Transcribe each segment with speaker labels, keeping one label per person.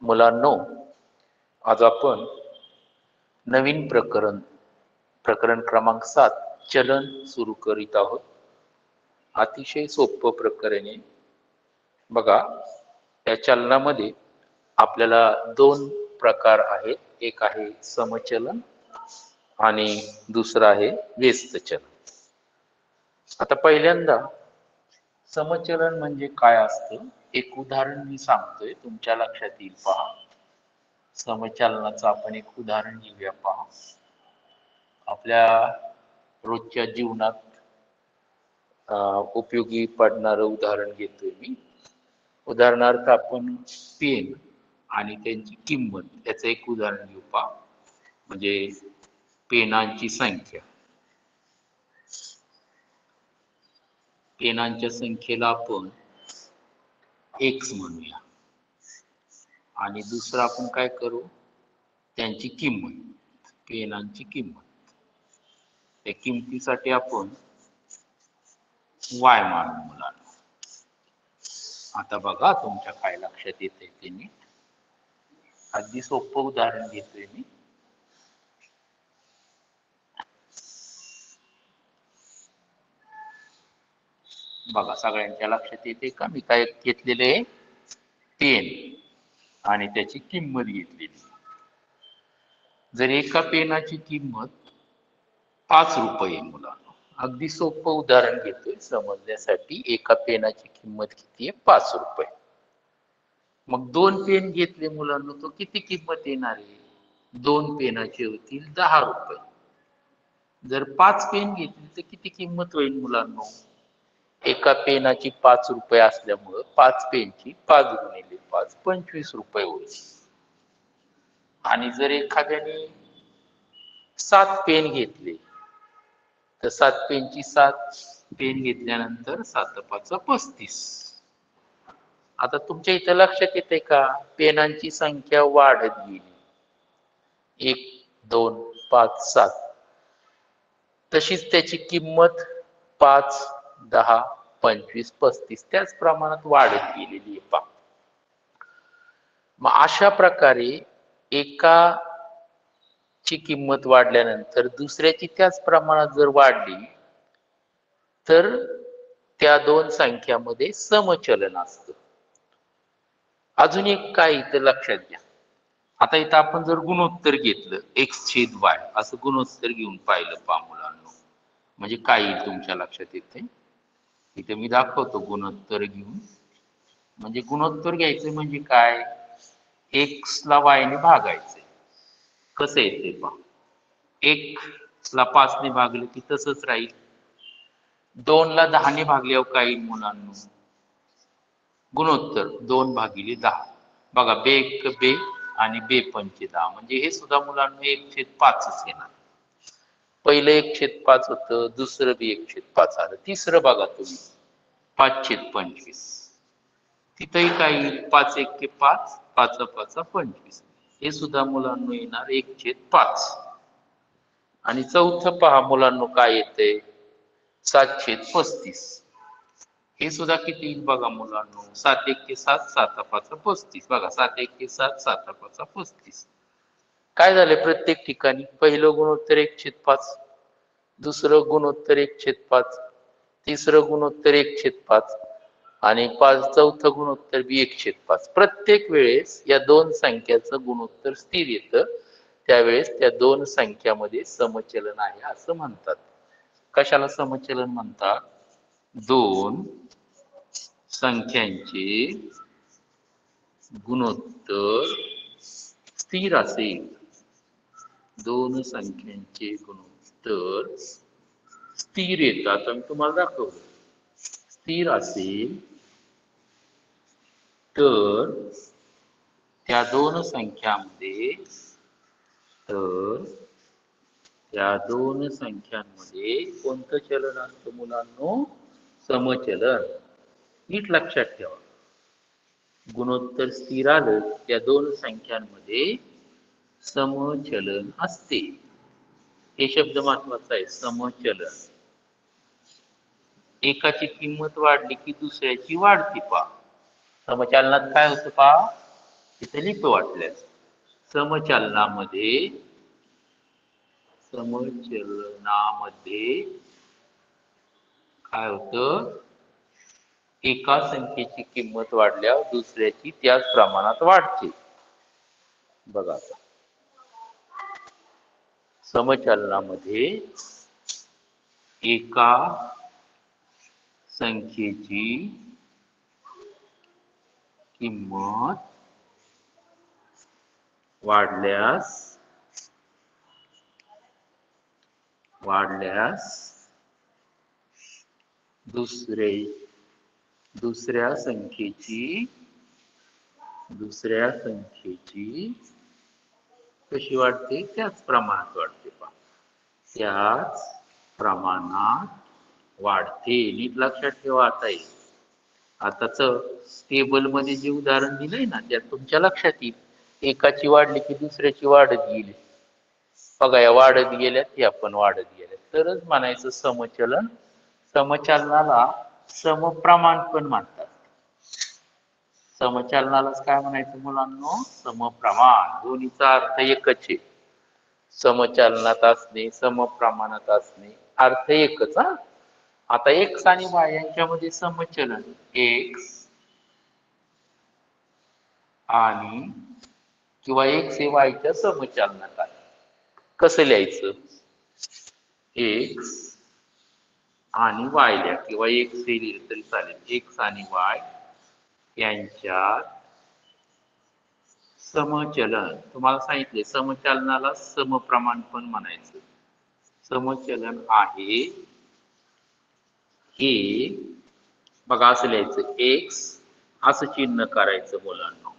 Speaker 1: मुलांनो, आज आपण नवीन प्रकरण क्रमांक 7 चलन सुरू करीत आहोत. अतिशय सोपं प्रकरण आहे. बघा, या चलनामध्ये आपल्याला दोन प्रकार आहेत. एक आहे समचलन आणि दुसरं आहे व्यस्त चलन. आता पहिल्यांदा समचलन म्हणजे काय असतं, एक उदाहरण मी सांगतोय, तुमच्या लक्षात येईल पहा. समचलनाचं आपण एक उदाहरण घेऊया पहा. आपल्या रोजच्या जीवनात उपयोगी पडणारं उदाहरण घेतोय मी. उदाहरणार्थ आपण पेन आणि त्यांची किंमत याचं एक उदाहरण घेऊ पहा. म्हणजे पेनांची संख्या. पेनांच्या संख्येला आपण x म्हणूया आणि दुसरं आपण काय करू, त्यांची किंमत, पेनांची किंमत, त्या किंमतीसाठी आपण y मानू मुलांना. आता बघा तुमच्या काय लक्षात येते ते नीट. अगदी सोपं उदाहरण घेतोय मी. बघा, सगळ्यांच्या लक्षात येते का? मी काय घेतलेले, पेन आणि त्याची किंमत घेतलेली. जर एका पेनाची किंमत 5 रुपये मुलांना, अगदी सोपं उदाहरण घेतोय समजण्यासाठी. एका पेनाची किंमत किती आहे? 5 रुपये. मग 2 पेन घेतले मुलांना, तो किती किंमत येणार आहे? 2 पेनाचे होतील 10 रुपये. जर 5 पेन घेतली तर किती किंमत होईल मुलांना? एका पेनाची 5 रुपये असल्यामुळं 5 पेनची 5 गुणिले 5 25 रुपये होईल. आणि जर एखाद्याने 7 पेन घेतले तर 7 पेनची 7 पेन घेतल्यानंतर 7 5 35. आता तुमच्या इथं लक्षात येते का? पेनांची संख्या वाढत गेली. 1 2 5 7. तशीच त्याची किंमत 5 10 25 35 त्याच प्रमाणात वाढत गेलेली आहे पहा. मग अशा प्रकारे एकाची किंमत वाढल्यानंतर दुसऱ्याची त्याच प्रमाणात जर वाढली तर त्या दोन संख्यामध्ये समचलन असतं. अजून एक काय इथं लक्षात घ्या. आता इथं आपण जर गुणोत्तर घेतलं, x/y असं गुणोत्तर घेऊन पाहिलं पहा मुलांनो, म्हणजे काय येईल तुमच्या लक्षात येते. इथे मी दाखवतो गुणोत्तर घेऊन. म्हणजे गुणोत्तर घ्यायचं म्हणजे काय, x ला y ने भागायचं. कसं येते पहा, 1 ला 5 ने भागलं की तसंच राहील. 2 ला 10 ने भागल्यावर काय येईल मुलांनो? गुणोत्तर 2 भागिले 10. बघा, बे 1 बे आणि बे 5 10, म्हणजे हे सुद्धा मुलांना 1/5च येणार. पहिलं 1/5 होतं, दुसरं बी 1/5 आलं, तिसरं बघा तुम्ही 5/25. तिथंही काय येईल? 5 1 5, 5 5 25. हे सुद्धा मुलांना येणार 1/5. आणि चौथं पहा मुलांना काय येतंय, 7/35. हे सुद्धा किती येईल बघा मुलांनो, 7 1 7, 7 5 35. बघा, 7 1 7, 7 5 35. काय झाले प्रत्येक ठिकाणी? पहिलं गुणोत्तर 1/5, दुसरं गुणोत्तर 1/5, तिसरं गुणोत्तर 1/5 आणि चौथं गुणोत्तर बी 1/5. प्रत्येक वेळेस या दोन संख्याचं गुणोत्तर स्थिर येतं. त्यावेळेस त्या दोन संख्यामध्ये समचलन आहे असं म्हणतात. कशाला समचलन म्हणतात? दोन संख्यांचे गुणोत्तर स्थिर असेल, दोन संख्यांचे गुणोत्तर स्थिर येतात. मी तुम्हाला दाखवतो. स्थिर असेल तर त्या दोन संख्यांमध्ये कोणतं चलन असतं मुलांनो? समचलन. नीट लक्षात ठेवा. गुणोत्तर स्थिर आलं त्या दोन संख्यांमध्ये समचलन असते. हे शब्द महत्वाचा आहे, समचलन. एकाची किंमत वाढली की दुसऱ्याची वाढती पहा. समचलनात काय होतं पहा, इथे लिहितो वाटल्यास. समचलनामध्ये काय होतं, एका संख्येची किंमत वाढल्यावर दुसऱ्याची त्याच प्रमाणात वाढते. बघा आता, समचलनामध्ये एका संख्येची किंमत वाढल्यास दुसऱ्या संख्येची कशी वाढते? त्याच प्रमाणात वाढते. पहा, त्याच प्रमाणात वाढते. नीट लक्षात ठेवा. आताच टेबल मध्ये जे उदाहरण दिलंय ना, त्यात तुमच्या लक्षात येईल. एकाची वाढली की दुसऱ्याची वाढत गेली. बघा, या वाढत गेल्या, त्या पण वाढत गेल्या. तरच म्हणायचं समचलन. समचलनाला समप्रमाण पण म्हणतात. समचलनालाच काय म्हणायचं मुलांनो? समप्रमाण. दोन्हीचा अर्थ एकच आहे. समचलनात असणे, समप्रमाणात असणे, अर्थ एकच. आता एक्स आणि वाय यांच्यामध्ये समचलन, एक्स आणि किंवा एक्स हे वायच्या समचलनात आहे. कसं लिहायचं? एक्स आणि वाय लिहा, किंवा एक्स हे लिहिलं तरी चालेल. एक्स आणि वाय यांच्यात समचलन. तुम्हाला सांगितले समचलनाला समप्रमाण पण म्हणायचं. समचलन आहे हे, बघा असं लिहायचं, एक्स असं चिन्ह करायचं मुलांना.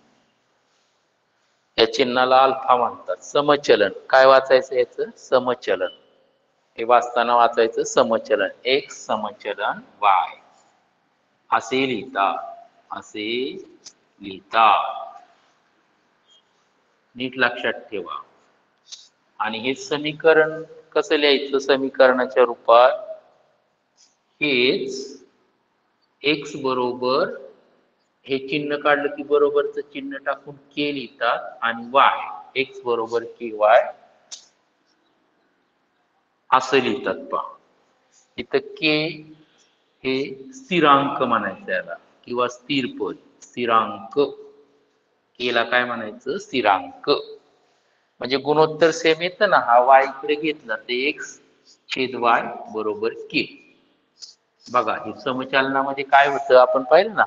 Speaker 1: या चिन्हाला अल्फा म्हणतात. समचलन काय वाचायचं? याचं समचलन. हे वाचताना वाचायचं समचलन. एक्स समचलन वाय असे लिहिता. नीट लक्षात ठेवा. आणि हे समीकरण कसं लिहायचं? समीकरणाच्या रूपात हेच एक्स बरोबर, हे चिन्ह काढलं की बरोबरच चिन्ह टाकून के लिहितात, आणि वाय एक्स बरोबर के वाय असं लिहितात. पहा, इथं के हे स्थिरांक म्हणायचं याला, किंवा स्थिर पद. स्थिरांक, केला काय म्हणायचं? स्थिरांक. म्हणजे गुणोत्तर सेम येतं ना. हा वाय इकडे घेतला तर एक्स छेद वाय बरोबर के. बघा, हे समचलनामध्ये काय होतं आपण पाहिलं ना.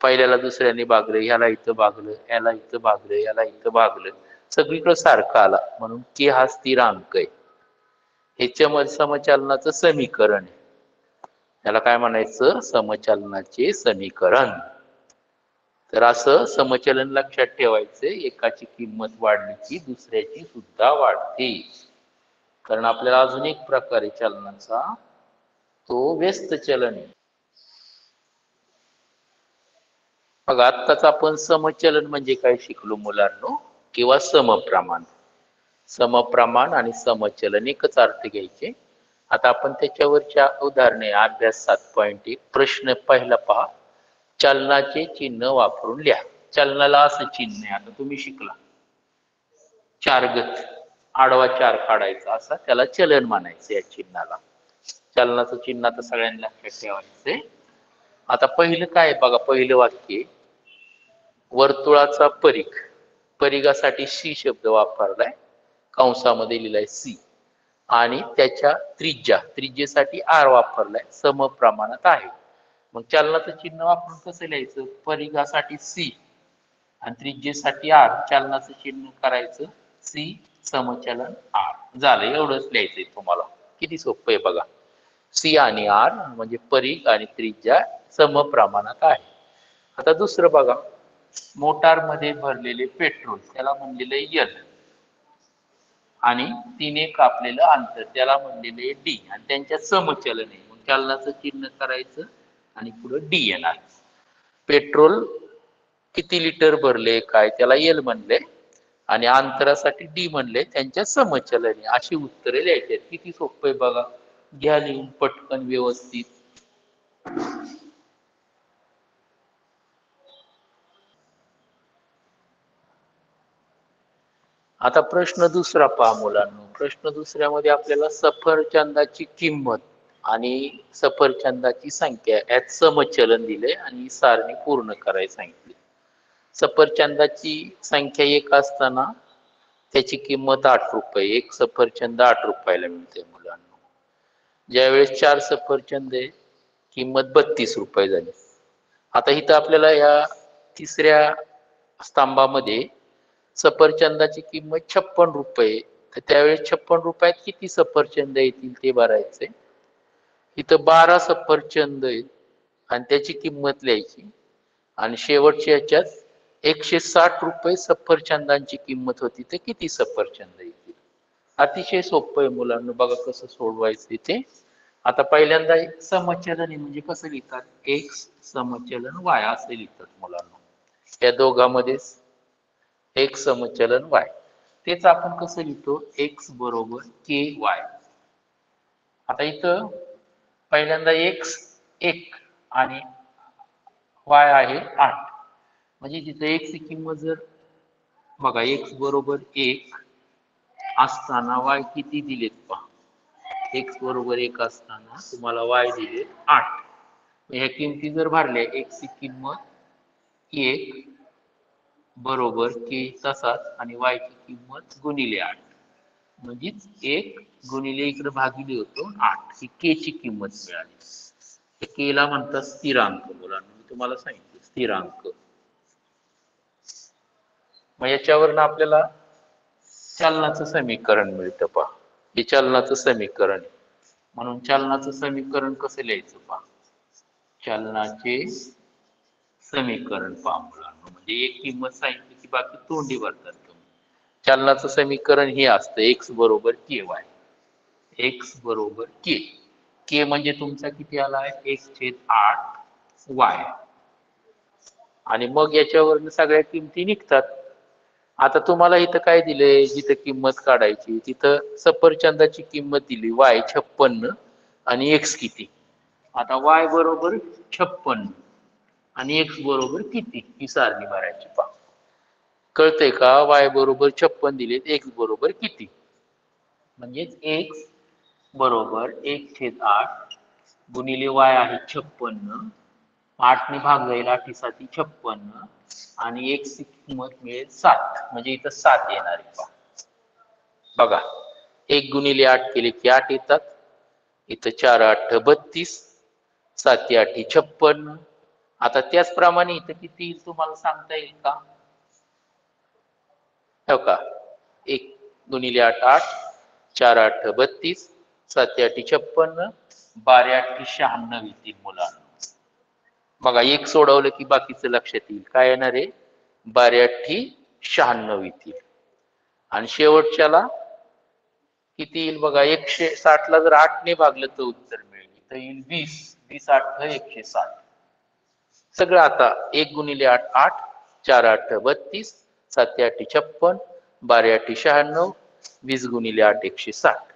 Speaker 1: पहिल्याला दुसऱ्याने भागलं, ह्याला इथं भागलं, ह्याला इथं भागलं, ह्याला इथं भागलं, सगळीकडे सारखं आला, म्हणून के हा स्थिरांक आहे. ह्याच्यामध्ये समचलनाचं समीकरण आहे. त्याला काय म्हणायचं? समचलनाचे समीकरण. तर असं समचलन लक्षात ठेवायचं. एकाची किंमत वाढली की दुसऱ्याची सुद्धा वाढते. कारण आपल्याला अजून एक प्रकार आहे चलनाचा, तो व्यस्त चलन आहे. बघा, आत्ताच आपण समचलन म्हणजे काय शिकलो मुलांनो, किंवा समप्रमाण. समप्रमाण आणि समचलन एकच अर्थ घ्यायचे. आता आपण त्याच्यावरच्या उदाहरणे, अभ्यास 7.1 प्रश्न पहिला पहा. चलनाचे चिन्ह वापरून लिहा. चलनाला असं चिन्ह आहे, आता तुम्ही शिकला, चारगत आडवा चार काढायचा, असा त्याला चलन म्हणायचं. या चिन्हाला, चलनाचं चिन्ह आता सगळ्यांना लक्षात ठेवायचंय. आता पहिलं काय बघा, पहिलं वाक्य, वर्तुळाचा परिघ. परिघासाठी सी शब्द वापरलाय, कंसामध्ये लिहिलाय सी, आणि त्याच्या त्रिज्येसाठी आर वापरलाय, समप्रमाणात आहे. मग चलनाचं चिन्ह वापरून कसं लिहायचं? परिघासाठी सी आणि त्रिज्येसाठी आर. चलनाचं चिन्ह करायचं सी समचलन आर. झालं, एवढंच लिहायचंय तुम्हाला. किती सोपं आहे बघा. सी आणि आर म्हणजे परिघ आणि त्रिज्या समप्रमाणात आहे. आता दुसरं बघा, मोटारमध्ये भरलेले पेट्रोल, त्याला म्हणलेलं एल, आणि तिने कापलेलं अंतर, त्याला म्हणलेले डी, आणि त्यांच्यात समचलन आहे. मग चलनाचं चिन्ह करायचं आणि पुढे डी येणार. पेट्रोल किती लिटर भरले काय, त्याला एल म्हणले, आणि अंतरासाठी डी म्हणले, त्यांच्या समचलन आहे. अशी उत्तरे लिहायची. किती सोपं आहे बघा. घ्या लिहून पटकन व्यवस्थित. आता प्रश्न दुसरा पहा मुलांनो. प्रश्न दुसऱ्यामध्ये आपल्याला सफरचंदाची किंमत आणि सफरचंदाची संख्या यात समचलन दिले आणि सारणी पूर्ण करायला सांगितली. सफरचंदाची संख्या 1 असताना त्याची किंमत 8 रुपये, एक सफरचंद 8 रुपयाला मिळते मुलांना. ज्यावेळेस 4 सफरचंद आहे, किंमत 32 रुपये झाली. आता इथं आपल्याला या तिसऱ्या स्तंभामध्ये सफरचंदाची किंमत 56 रुपये, तर त्यावेळेस 56 रुपयात किती सफरचंद येतील ते भरायचे. इथं 12 सफरचंद आहेत आणि त्याची किंमत लिहायची आणि शेवटच्या याच्यात 160 रुपये सफरचंदांची किंमत होती, तर किती सफरचंद येतील. अतिशय सोपं आहे मुलांना. बघा कसं सोडवायचं ते. आता पहिल्यांदा समचलन आहे म्हणजे कसं लिहितात, एक्स समचलन वाय असे लिहितात मुलांना. या दोघांमध्ये एक समचलन वाय. तेच आपण कसं लिहितो, एक्स बरोबर के वाय. आता इथं पहिल्यांदा एक्स 1 आणि वाय आहे 8. म्हणजे तिथं एक्स ची किंमत जर बघा एक्स बरोबर 1 असताना वाय किती दिलेत पहा. एक्स बरोबर 1 असताना तुम्हाला वाय दिले 8. ह्या किमती जर भरल्या, एक्स ची किंमत 1 बरोबर के तसाच आणि वाय ची किंमत गुणिले 8, म्हणजेच 1 गुणिले इकडे भागिले होतो 8. ही के ची किंमत मिळाली. के ला म्हणतात स्थिरांक मुलांना. मी तुम्हाला सांगितलं स्थिरांक. मग याच्यावरनं आपल्याला चलनाचं समीकरण मिळतं पहा. हे चलनाचं समीकरण. म्हणून चलनाचं समीकरण कसं लिहायचं पहा. चलनाचे समीकरण पहा मुलांना. म्हणजे एक किंमत सांगितली की बाकी तोंडी भरतात तुम्ही. चलनाचं समीकरण हे असतं एक्स बरोबर के वाय. एक्स बरोबर के. के म्हणजे तुमचा किती आला आहे, 1/8 वाय. आणि मग याच्यावरनं सगळ्या किमती निघतात. आता तुम्हाला इथं काय दिलंय, जिथं किंमत काढायची तिथं सफरचंदाची किंमत दिली वाय 56 आणि एक्स किती. आता वाय बरोबर 56 आणि एक्स बरोबर किती ही सारणी भरायची पहा. कळतंय का. वाय बरोबर 56 दिलेत, एक्स बरोबर किती. म्हणजेच एक्स बरोबर 1/8 गुणिले वाय आहे 56. 8 ने भाग जाईल, 8 7 56 आणि एक्स ची किंमत मिळेल 7. म्हणजे इथं 7 येणार आहे पहा. बघा 1 गुणिले 8 केले की 8 येतात. इथं 4 8 32, 7 8 56. आता त्याचप्रमाणे इथं किती येईल तुम्हाला सांगता येईल का. हो का. 1 गुणिले 8 8, 4 8 32, 7 8 56, 12 8 96 येतील मुलांना. बघा एक सोडवलं की बाकीचं लक्षात येईल. काय येणार आहे, 12 8 96 येतील. आणि शेवटच्याला किती येईल बघा. 160 ला जर 8 ने भागलं तर उत्तर मिळेल. तर येईल 20. 20 8 160. सगळं आता 1 गुणिले 8 8, 4 8 32, 7 8 56, 12 8 96, 20 गुणिले 8 160.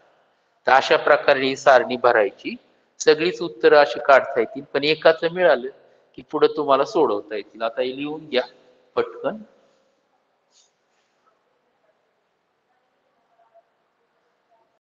Speaker 1: तर अशा प्रकारे ही सारणी भरायची. सगळीच उत्तरं अशी काढता येतील, पण एकाच मिळालं की पुढे तुम्हाला सोडवता येतील. आता हे लिहून घ्या पटकन.